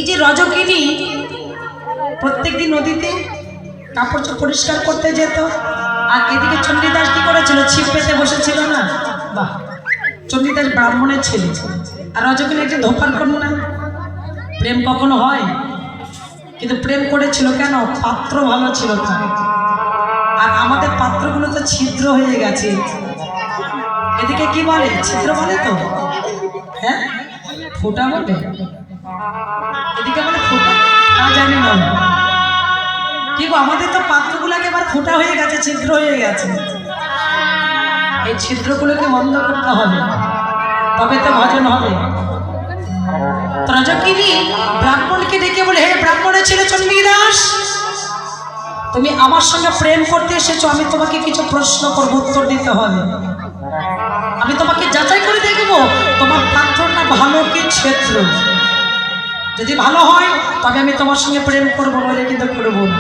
যে রজকিনী প্রত্যেকদিন নদীতে কাপড় পরিষ্কার করতে যেত, আর এদিকে চণ্ডীদাস কি করেছিল, ছিপ পেতে বসেছিল না। বাহ, চণ্ডীদাস ব্রাহ্মণের ছেলে, আর রজকিনী একটা ধোপার কন্যা। প্রেম কখনো হয়? কিন্তু প্রেম করেছিল কেন? পাত্র ভালো ছিল তার। আর আমাদের পাত্রগুলো তো ছিদ্র হয়ে গেছে। এদিকে কি বলে, ছিদ্র বলে তো, হ্যাঁ ফোঁটা বলে, এদিকে বলে ফোঁটা, তা জানি না। কি গো, আমাদের তো পাত্রগুলোকে এবার ফোঁটা হয়ে গেছে, ছিদ্র হয়ে গেছে। এই ছিদ্রগুলোকে বন্ধ করতে হবে, তবে তো ভজন হবে। রজকিনী ব্রাহ্মণকে ডেকে বলে, হে ব্রাহ্মণের ছেলে চণ্ডীদাস, তুমি আমার সঙ্গে প্রেম করতে এসেছো, আমি তোমাকে কিছু প্রশ্ন করবো, উত্তর দিতে হবে। আমি তোমাকে যাচাই করে দেখবো তোমার পাত্রটা ভালো কি ছিদ্র। যদি ভালো হয় তবে আমি তোমার সঙ্গে প্রেম করবো, নইলে কিন্তু করবো না।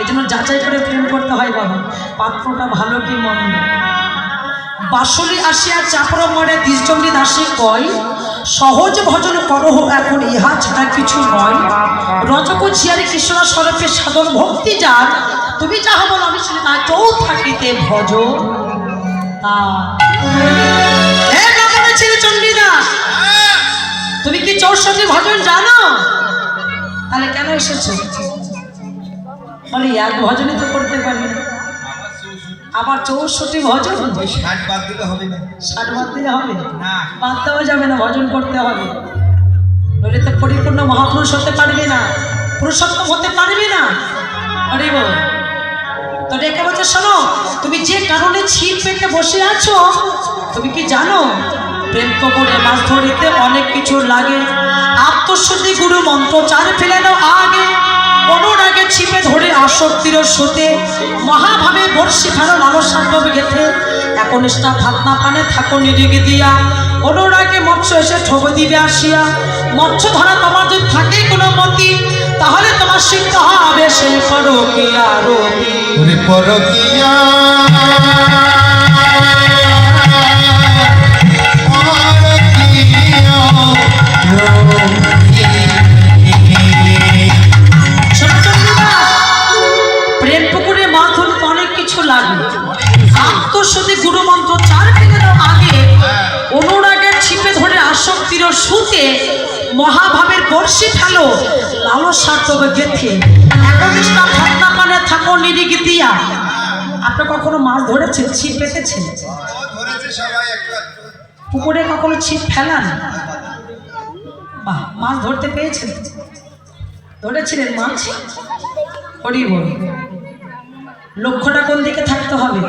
এই জন্য যাচাই করে প্রেম করতে হয় বাবা, পাত্রটা ভালো কি মন্দ। বাসলি আসিয়া চাপর মরে দ্বিজচণ্ডী দাসী কয়, সহজ ভজন করহ এখন ইহা ছাড়া কিছু নয়। রজক ঝিয়ারি কৃষ্ণ স্বরূপে সাধন ভক্তি যার, তুমি যাহা বলো আমি শুনি না, চৌ থাকিতে ভজ। চণ্ডীদাস, তুমি কি 64 ভজন জানো? তাহলে কেন এসেছো? বলে এক ভজনে তো করতে পারি না, আবার 64 ভজন। 60 বাদ দিলে হবে না। 60 বাদ দিলে হবে না, না বাদ দেওয়া যাবে না, ভজন করতে হবে। নইলে তো পরিপূর্ণ মহাপুরুষ হতে পারবে না, পুরুষোত্তম হতে পারবে না। হরিব তো ডেকে বলছে, শোনো, তুমি যে কারণে ছিপ পেতে বসে আছো, তুমি কি জানো প্রেম করে মাছ ধরিতে অনেক কিছু লাগে। আত্মশুদ্ধি গুরু মন্ত্র চার ফেলে দাও আগে, অনুরাগে ছিপে ধরে আসক্তির সুতে, মহাভাবে বর্ষি ফেলো লালসান্ডব গেথে। এখন ইষ্টা ভাত না পানে থাকো নিরিগে দিয়া, অনুরাগে মৎস্য এসে ঠোক দিবে আসিয়া। মৎস্য ধরা তোমার যদি থাকে কোনো মতি, তাহলে তোমার শিক্ষা হবে সেই পরকিয়া রতি। পরকিয়া প্রেম পুকুরে মাছ ধরতে অনেক কিছু লাগে। আত্মশুদ্ধি গুরু মন্ত্র চার ফেলে দাও আগে, অনুরাগের ছিপে ধরে আসক্তির সুতে, মহাভাবের বর্ষি ফেলো লালসার তবে গেথে। একনিষ্ঠা ভাবনা পানে থাকো নিরিগে দিয়া। আপনি কখনো মাছ ধরেছেন, ছিপ পেতেছেন? পুকুরে কখনো ছিপ ফেলান? বাহ, মাছ ধরতে পেয়েছেন, ধরেছিলেন মাছ। হরি বল, লক্ষ্যটা কোন দিকে থাকতে হবে?